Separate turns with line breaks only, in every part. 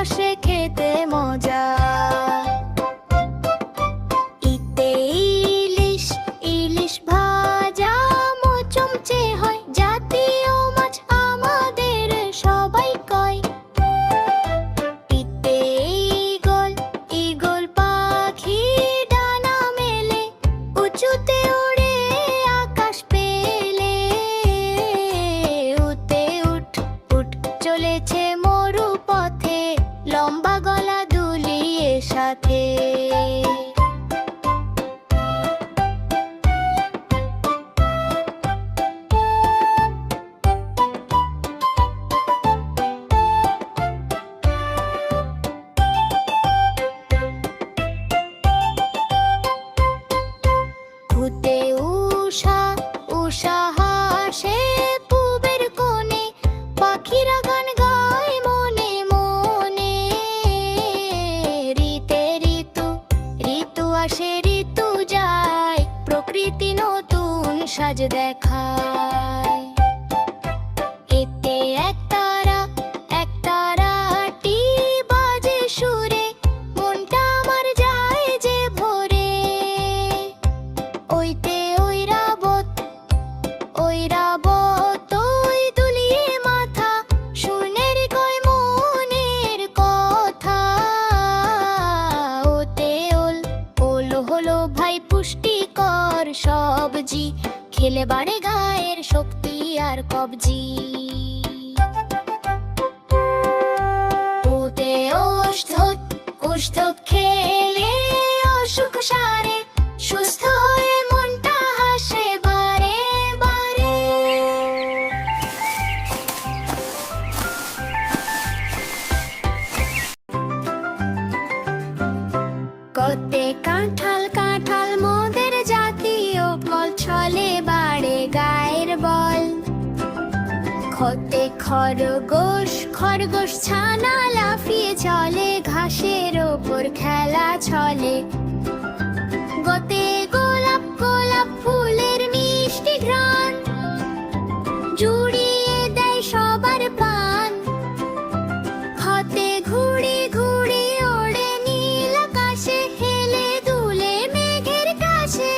রসে খেতে মজা। ইতে ইলিশ, ইলিশ ভাজা মোচমচে হয়, জাতীয় মাছ আমাদের সবাই কয়। ইতে ঈগল, ঈগল পাখি ডানা মেলে, উঁচুতে উড়ে আকাশ পেলে। উতে উঠ, উঠ চলেছে মরু পথে, লম্বা গলা দুলিয়ে সাথে। ভূতে উষা, উষা হাসে পূবের কোণে, পাখিরা গান গায় মনে মনে। ঋতে ঋতু, ঋতু আসে ঋতু যায়, প্রকৃতি নতুন সাজ দেখায়। এতে একতারা, একতারাটি বাজে সুরে, মনটা আমার যায় যে ভরে। ওইতে ঐরাবত, ঐরাবত ওই দুলিয়ে মাথা, শুনের কয় মনের কথা। ওতে ওল, ওল হলো ভাই পুষ্টিকর সবজি, খেলে বাড়ে গায়ের শক্তি আর কবজি। ওতে ওষধ, ওষধ খেলে অসুখ সারে, সুস্থ হয়ে মনটা হাসে বারে বারে। কতে কাঁঠাল, কাঁঠাল মোদের জাতীয় ফল, ছলে বাড়ে গায়ের বল। খতে খরগোশ, খরগোশ ছানা লাফিয়ে চলে, ঘাসের ওপর খেলা চলে। গতে গোলাপ, গোলাপ ফুলের মিষ্টি ঘ্রাণ, জুড়িয়ে দেয় সবার প্রাণ। হাতে ঘুড়ি, ঘুড়ি ওড়ে নীল আকাশে, হেলে দুলে মেঘের কাছে।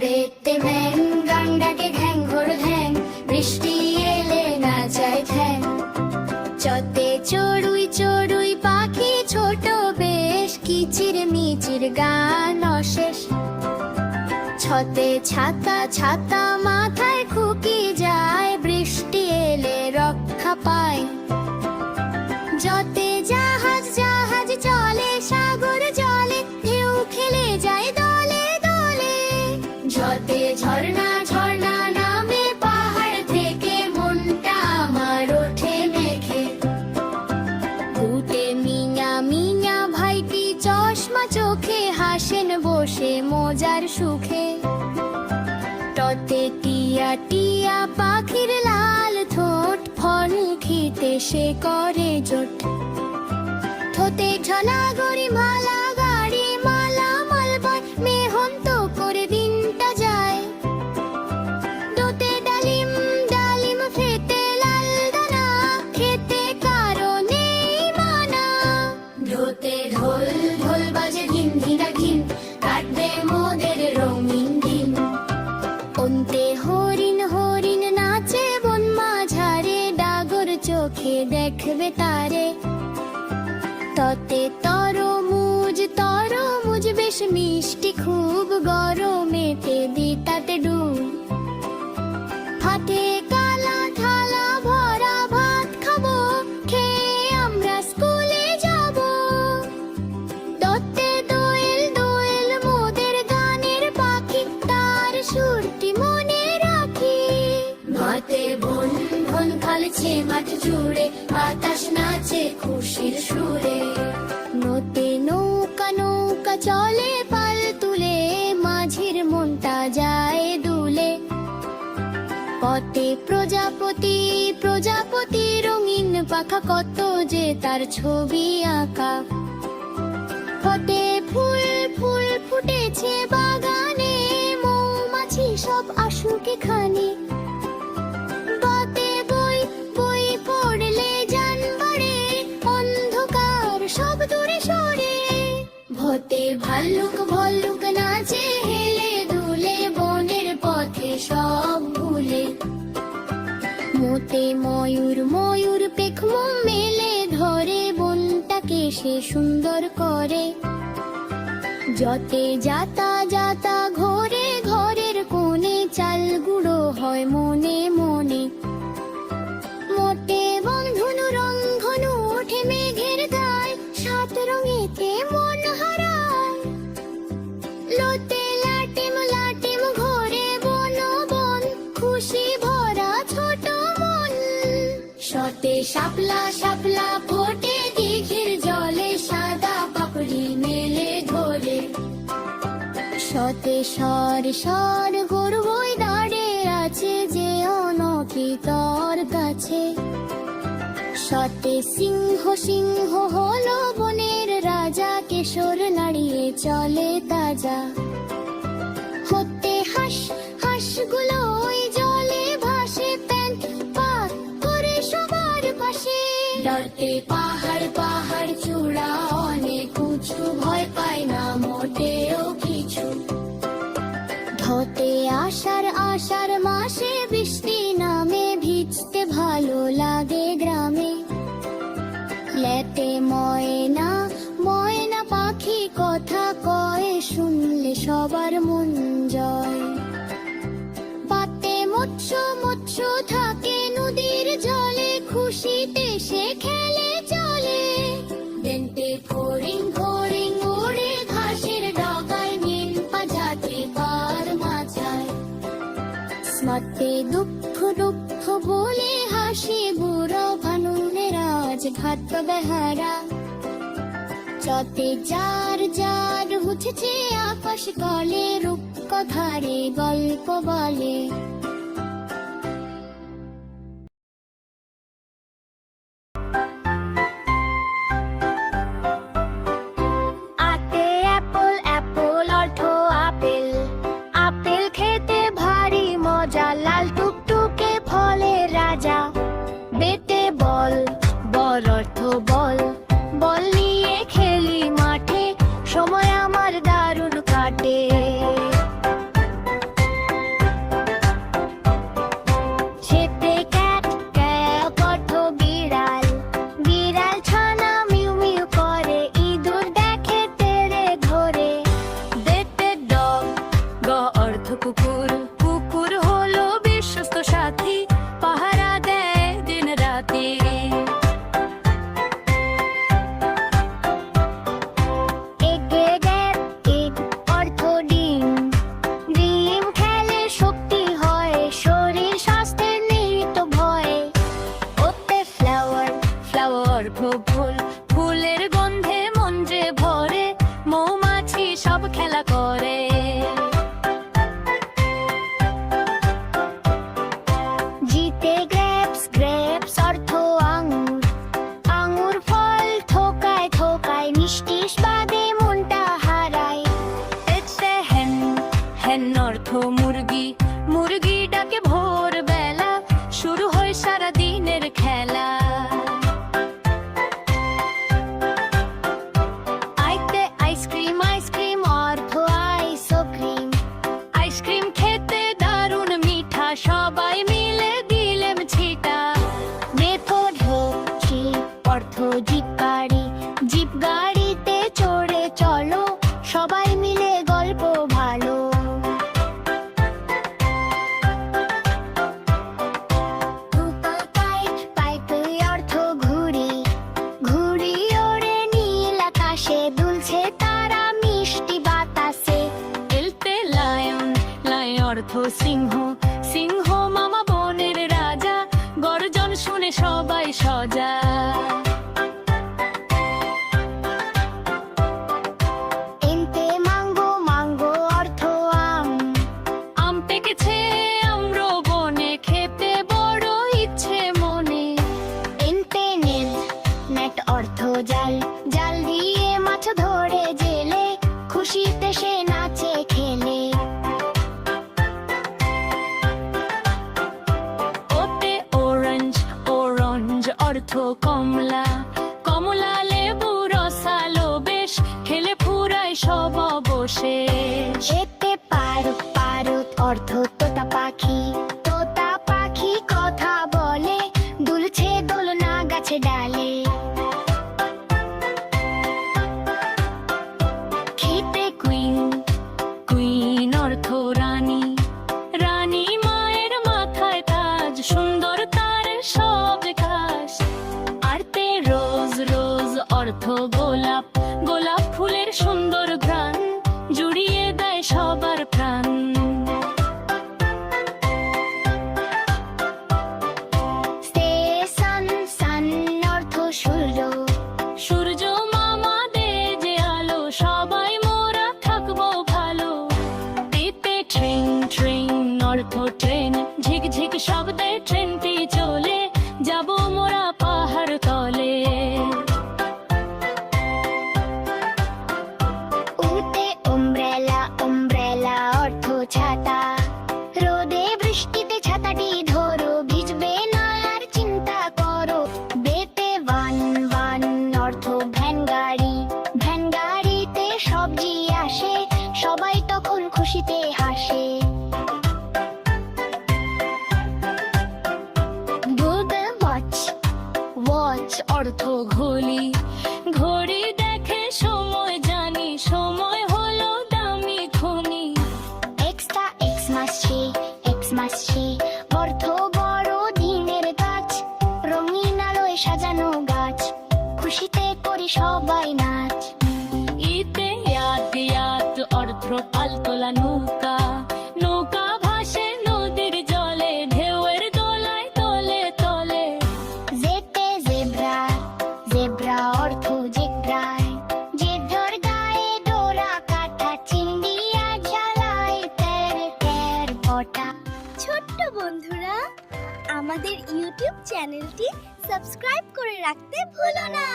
দেখতে ব্যাং, গান ডাকে ঘ্যাং ঘোর ঘ্যাং, বৃষ্টি এলে নাচায় ঠ্যাং। চতে চড়ুই, চড়ুই পাখি ছোট বেশ, কিচির মিচির গান অশেষ। ছতে ছাতা, ছাতা মাথায় খুকি যায়, বৃষ্টি এলে রক্ষা পায়। যতে জাহাজ, জাহাজ চলে সাগর জলে, ঢেউ খেলে যায় দলে দলে। যতে ঝর্ণা, ঝর্ণা নামে পাহাড় থেকে, মনটা আমার ওঠে মেঘে। ঘুটে মিঞা, মিঞা ভাইটি চশমা চোখে, হাসেন বসে মজার সুখে। টতে টিয়া, টিয়া পাখির লাল ঠোঁট, ফল খেতে সে করে জোট। থতে ঝলা গড়ি মালা গাড়ি, মালা মালবয় মেহন্ত করে দিনটা যায়। দোতে ডালিম, ডালিম ফেতে লাল দানা, খেতে কারো নেই মানা। দোতে ঢোল, ঢোল বাজে ধিন ধিনা ধিন, কাটবে মোদের রঙিন দিন। অন্তে হরিণ, হরিণ নাচে বন মাঝারে, ডাগর চোখে দেখবে তারে। ততে তরমুজ, তরমুজ বেশ মিষ্টি খুব, গরমেতে দিতাতে ডুব। হাতে কালা থালা ভরা, ভাত খাবো, খেয়ে আমরা স্কুলে যাব। দত্তে দোয়েল, দোয়েল মোদের গানের পাখি, তার সুরটি মনে রাখি। ভাতে বন, বন খালছে মাঠ জুড়ে, বাতাস নাচে খুশির সুরে। নতে নৌকা, নৌকা চলে পাল তুলে, মাঝির মনটা যায় দুলে। পথে প্রজাপতি, প্রজাপতি রঙিন পাখা, কত যে তার ছবি আঁকা। পথে ফুল, ফুল ফুটেছে বাগানে, মৌমাছি সব আসুক এখানে। পথে বই, বই পড়লে জান বাড়ে, অন্ধকার ভাল্লুক ভল্লুক নাচে হেলে দুলে বনের পথে সব ভুলে মোতে ময়ূর ময়ূর পেখম মেলে ধরে বনটাকে সে সুন্দর করে যতে যাতা যাতা ঘরে ঘরের কোণে চাল গুঁড়ো হয় মনে মনে মোটে বন্ধনু রংধনু ওঠে মেঘের গায় সাত রঙেতে মন হারায় লোতে লাটিম লাটিম ঘোরে বন বন খুশি ভরা ছোট মন শতে শাপলা শাপলা ফোটে দিঘির জলে সাদা পাপড়ি মেলে ধরে শতে স্বর স্বর গর্বই দাঁড়ে আছে যে অনকিতর কাছে শতে সিংহ সিংহ হলো বনের রাজা কেশর নাড়িয়ে চলে তাজা হতে হাঁস হাঁসগুলো ওই জলে ভাসে প্যান্ট পা করে সবার পাশে ডরতে পাহাড় পাহাড় চূড়া অনেক উঁচু ভয় পায় না মোটেও কিছু ধতে আষাঢ় আষাঢ় মাসে বৃষ্টি নামে ভিজতে ভালো লাগে গ্রামে লেতে ময়না ময়না পাখি কথা কয় শুনলে সবার মন জয় পাতে মৎস্য মৎস্য থাকে নদীর জলে খুশিতে সে খেলে চলে বেন্টে ফড়িং ফড়িং ওড়ে ঘাসের ডগায় নীল পাঝাতে পার মাঝায় স্মতে দুঃখ দুঃখ বলে হাসি বুড়ো ভানুনের আজ ঘাত বেহারা যতে যার যার উঠেছে আকাশ কলে রূপ কথারে গল্প বলে আতে অ্যাপল অ্যাপল অর্থ আপেল আপেল খেতে ভারী মজা লাল টুকটুকে ফলের রাজা বেটে বল বল অর্থ বল বল নিয়ে খেলি মাঠে সময় আমার দারুণ কাটে খেতে ক্যাট ক্যাট অর্থ বিড়াল বিড়াল ছানা মিউ মিউ করে ইঁদুর দেখে তেড়ে ধরে দেখতে ডগ গ অর্থ কুকুর কুকুর হলো বিশ্বস্ত সাথী পাহারা দেয় দিন রাতে এগে গ্যাট এগ অর্থ ডিম ডিম খেলে শক্তি হয় শরীর স্বাস্থ্যের নিহিত ভয় ওতে ফ্লাওয়ার ফ্লাওয়ার ফুল ফুলের গন্ধে মন যে ভরে মৌমাছি সব খেলা করে জিতে গ্রেপস গ্রেপস অর্থ আঙ্গুর আঙ্গুর ফল থোকায় থোকায় মিষ্টি স্বাদে মনটা হারায় এতে হেন হেন অর্থ মুরগি মুরগি ডাকে ভোর বেলা শুরু হয় সারা দিনের খেলা আইতে আইসক্রিম আইসক্রিম অর্থ আইসক্রিম আইসক্রিম খেতে দারুণ মিঠা সবাই মিলে দিলেম ছিটা মেথড হচ্ছে অর্থ জিপ গাড়ি জিপ গাড়িতে চড়ে চলো সবাই মিলে গল্প ভালো পাইপ পাইপ অর্থ ঘুড়ি ঘুড়ি ওড়ে নীল আকাশে দুলছে তারা মিষ্টি বাতাসে এলতে লায়ন লায়ন অর্থ সিংহ সিংহ মামা বনের রাজা গর্জন শুনে সবাই সজা এনতে মাঙ্গো মাঙ্গো অর্থ আম আম পেকেছে আমরো বনে খেতে বড় ইচ্ছে মনে এনতে নেট নেট অর্থ জাল জাল দিয়ে মাছ ধরে জেলে খুশিতে সে নাচে খেলে ওতে অরেঞ্জ অরেঞ্জ অর্থ কমলা কমলা লেবু রসালো বেশ খেলে ফুরায় সব
অর্থ গোলাপ, গোলাপ ফুলের সুন্দর ঘ্রাণ জুড়িয়ে দেয় সবার প্রাণ।
সান সান অর্থ সূর্য,
সূর্য মামা দে যে আলো, সবাই মোরা থাকবো ভালো। টিতে ট্রেন ট্রেন অর্থ ট্রেন, ঝিকঝিক শব্দে ট্রেনটি চলে, যাব মোরা পাহাড় তলে।
উতে umbrella umbrella অর্থ ছাতা, রোদে বৃষ্টিতে ছাতাটি ধরো, ভিজবে না আর চিন্তা করো। বেতে ওয়ান ওয়ান অর্থ ভ্যান গাড়ি, ভ্যান গাড়িতে সবজি আসে, সবাই তখন খুশিতে হাসে।
বুধ ওয়াচ, ওয়াচ অর্থ ঘড়ি, ঘড়ি দেখে সময় জানি, সময় হলো দামি খনি।
এক্সট্রা এক্সমাসে অর্থ বড় দিনের কাজ, রঙিন আলোয় সাজানো গাছ, খুশিতে করি সবাই নাচ।
ইতে ইয়াদ ইয়াদ অর্থ পালতোলা নৌকা, নৌকা ভাসে নদীর জলে, ঢেউয়ের দোলায় তলে তলে।
জেতে জেব্রা, জেব্রা অর্থ জেব্রায়, জেব্রার গায়ে ডোরা কাটা, চিন্ডিয়া জ্বালায় তের তের পটা।
ছোট্ট বন্ধুরা, আমাদের ইউটিউব চ্যানেলটি সাবস্ক্রাইব করে রাখতে ভুলো না।